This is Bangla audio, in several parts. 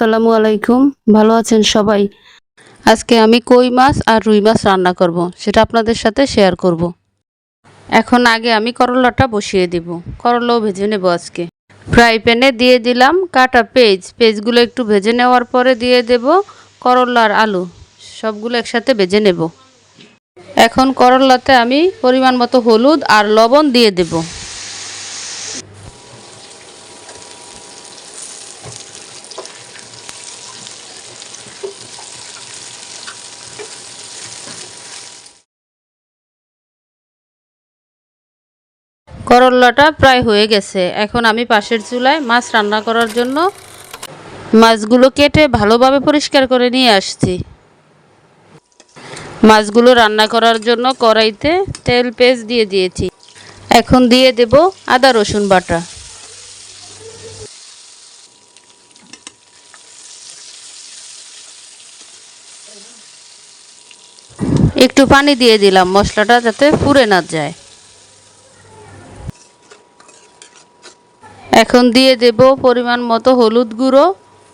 আসসালামু আলাইকুম। ভালো আছেন সবাই? আজকে আমি কই মাছ আর রুই মাছ রান্না করব, সেটা আপনাদের সাথে শেয়ার করব। এখন আগে আমি করলাটা বসিয়ে দিব। করলাও ভেজে নেব আজকে। ফ্রাই প্যানে দিয়ে দিলাম কাটা পেঁয়াজগুলো একটু ভেজে নেওয়ার পরে দিয়ে দেব করলা আর আলু, সবগুলো একসাথে ভেজে নেব। এখন করলাতে আমি পরিমাণ মতো হলুদ আর লবণ দিয়ে দেব। করলাটা প্রায় হয়ে গেছে। এখন আমি পাশের চুলায় মাছ রান্না করার জন্য মাছগুলো কেটে ভালোভাবে পরিষ্কার করে নিয়ে আসছি। মাছগুলো রান্না করার জন্য কড়াইতে তেল পেঁয়াজ দিয়ে দিয়েছি। এখন দিয়ে দেব আদা রসুন বাটা। একটু পানি দিয়ে দিলাম মশলাটা যাতে পুড়ে না যায়। এখন দিয়ে দেব পরিমাণ মতো হলুদ গুঁড়ো,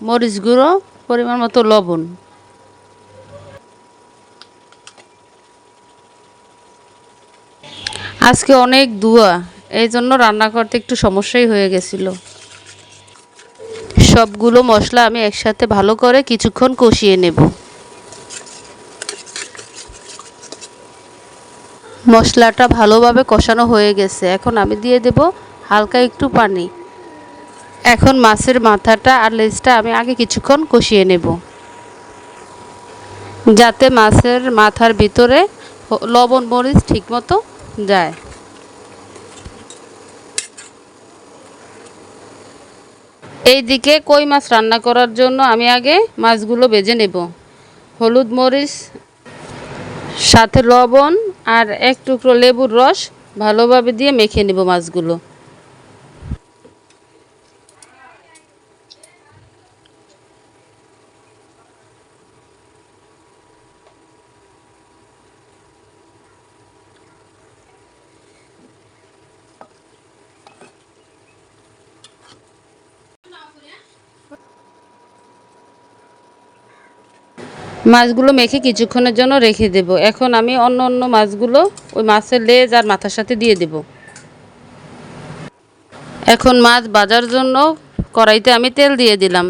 মরিচ গুঁড়ো, পরিমাণ মতো লবণ। আজকে অনেক ধোঁয়া, এই জন্য রান্না করতে একটু সমস্যাই হয়ে গেছিল। সবগুলো মশলা আমি একসাথে ভালো করে কিছুক্ষণ কষিয়ে নেব। মশলাটা ভালোভাবে কষানো হয়ে গেছে। এখন আমি দিয়ে দেব হালকা একটু পানি। এখন মাছের মাথাটা আর লেজটা আমি আগে কিছুক্ষণ কষিয়ে নেব, যাতে মাছের মাথার ভিতরে লবণ মরিচ ঠিকমতো যায়। এইদিকে কই মাছ রান্না করার জন্য আমি আগে মাছগুলো ভেজে নেব। হলুদ মরিচ সাথে লবণ আর এক টুকরো লেবুর রস ভালোভাবে দিয়ে মেখে নেব মাছগুলো। মাছগুলো মেখে কিছুক্ষণের জন্য রেখে দেব। এখন আমি অন্য অন্য মাছগুলো ওই মাছের লেজ আর মাথার সাথে দিয়ে দেব। এখন মাছ ভাজার জন্য কড়াইতে আমি তেল দিয়ে দিলাম।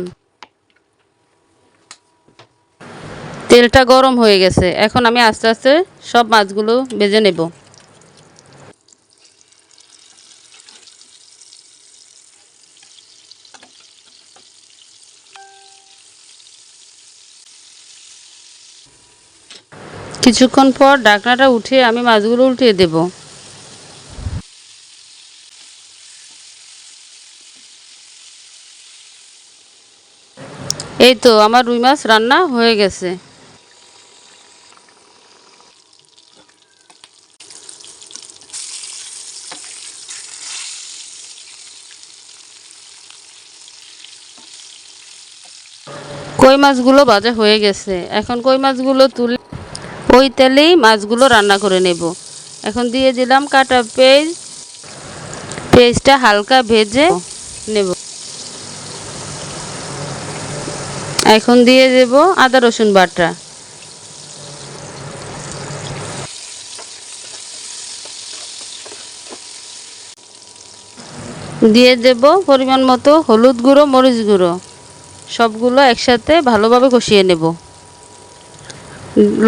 তেলটা গরম হয়ে গেছে। এখন আমি আস্তে আস্তে সব মাছগুলো ভেজে নেব। কিছুক্ষণ পর ঢাকনাটা উঠিয়ে আমি মাছগুলো উল্টিয়ে দেব। এই তো আমার রুই মাছ রান্না হয়ে গেছে। কই মাছগুলো ভাজা হয়ে গেছে। এখন কই মাছগুলো তুলে ওই তেলেই মাছগুলো রান্না করে নেব। এখন দিয়ে দিলাম কাটা পেঁয়াজটা হালকা ভেজে নেব। এখন দিয়ে দেব আদা রসুন বাটা। দিয়ে দেব পরিমাণ মতো হলুদ গুঁড়ো মরিচ গুঁড়ো, সবগুলো একসাথে ভালোভাবে কষিয়ে নেব।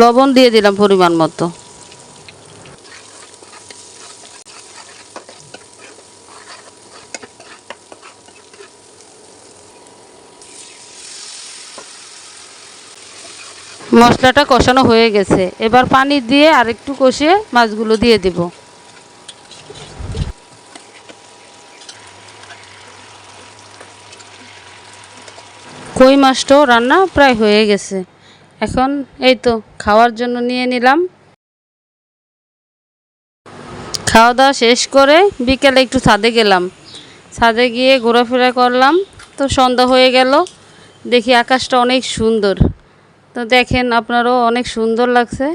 লবণ দিয়ে দিলাম পরিমাণ মতো। মশলাটা কষানো হয়ে গেছে। এবার পানি দিয়ে আরেকটু কষিয়ে মাছগুলো দিয়ে দেব। কই মাছটাও রান্না প্রায় হয়ে গেছে। এখন এই তো খাওয়ার জন্য নিয়ে নিলাম। খাওয়া দাওয়া শেষ করে বিকেলে একটু ছাদে গেলাম। ছাদে গিয়ে ঘোরাফেরা করলাম। তো সন্ধ্যা হয়ে গেল। দেখি আকাশটা অনেক সুন্দর। তো দেখেন আপনারও অনেক সুন্দর লাগছে।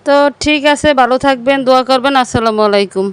তো ঠিক আছে, ভালো থাকবেন, দোয়া করবেন। আসসালামু আলাইকুম।